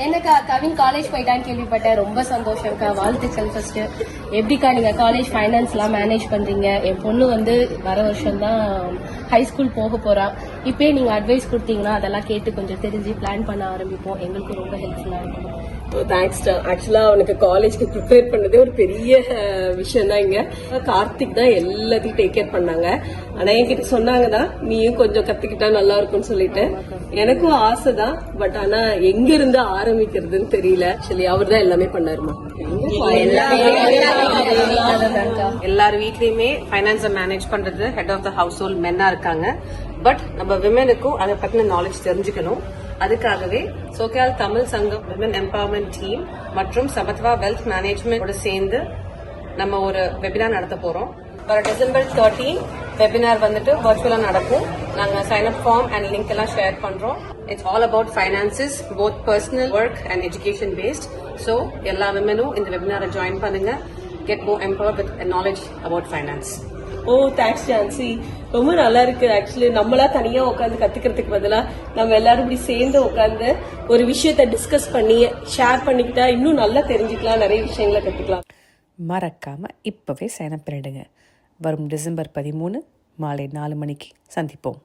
என்னக்கா கவின் காலேஜ் போயிட்டான்னு கேள்விப்பட்டேன். ரொம்ப சந்தோஷம்க்கா, வாழ்த்துக்கள். ஃபர்ஸ்ட் எப்படிக்கா நீங்க காலேஜ் ஃபைனான்ஸ்லாம் மேனேஜ் பண்றீங்க? என் பொண்ணு வந்து வர வருஷம் தான் ஹை ஸ்கூல் போக போறா. இப்பயே நீங்க அட்வைஸ் கொடுத்தீங்கன்னா அதெல்லாம் கேட்டு கொஞ்சம் தெரிஞ்சு பிளான் பண்ண ஆரம்பிப்போம். எங்களுக்கு ரொம்ப ஹெல்ப்ஃபுல்லா இருக்கும். தேங்க்ஸ். ஆக்சுவலா அவனுக்கு காலேஜ்க்கு ப்ரிப்பேர் பண்ணதே ஒரு பெரிய விஷயம் தான். இங்க கார்த்திக் தான் எல்லாத்தையும் டேக் கேர் பண்ணாங்க. ஆனா என்கிட்ட சொன்னாங்க தான் நீயும் கொஞ்சம் கத்துக்கிட்டா நல்லா இருக்கும்னு சொல்லிட்டு. எனக்கும் ஆசை தான், பட் ஆனா எங்க இருந்து ஆரம்பிக்கிறதுன்னு தெரியல. ஆக்சுவலி அவர் தான் எல்லாமே பண்ணாருமா. எல்லார் வீட்லயுமே பைனான்ஸை மேனேஜ் பண்றது head of the household மென்னா இருக்காங்க. பட் நம்ம விமெனுக்கும் அதை பத்தின நாலேஜ் தெரிஞ்சுக்கணும். அதுக்காகவே சோகால் தமிழ் சங்கம் விமன் எம்பவர்மெண்ட் டீம் மற்றும் சமத்வா வெல்த் மேனேஜ்மெண்ட் சேர்ந்து நம்ம ஒரு வெபினார் நடத்த போறோம். வர டிசம்பர் 13 வெபினார் வந்துட்டு வர்ச்சுவலா நடக்கும். நாங்க sign up form and link எல்லாம் ஷேர் பண்றோம். It's all about finances, both personal, work and education based. So எல்லா விமனும் இந்த வெபினாரை ஜாயின் பண்ணுங்க. Get more empowered with knowledge about finance. Oh thanks Jhansi, ரொம்ப நல்லா இருக்கு. ஆக்சுவலி நம்மளா தனியா உட்காந்து கத்துக்கிறதுக்கு பதிலா நம்ம எல்லாரும் இப்படி சேர்ந்து உட்காந்து ஒரு விஷயத்த டிஸ்கஸ் பண்ணி ஷேர் பண்ணிக்கிட்டா இன்னும் நல்லா தெரிஞ்சுக்கலாம், நிறைய விஷயங்களை கத்துக்கலாம். மறக்காம இப்பவே சைன் அப் பண்ணிடுங்க. வரும் டிசம்பர் 13 மாலை 4 மணிக்கு சந்திப்போம்.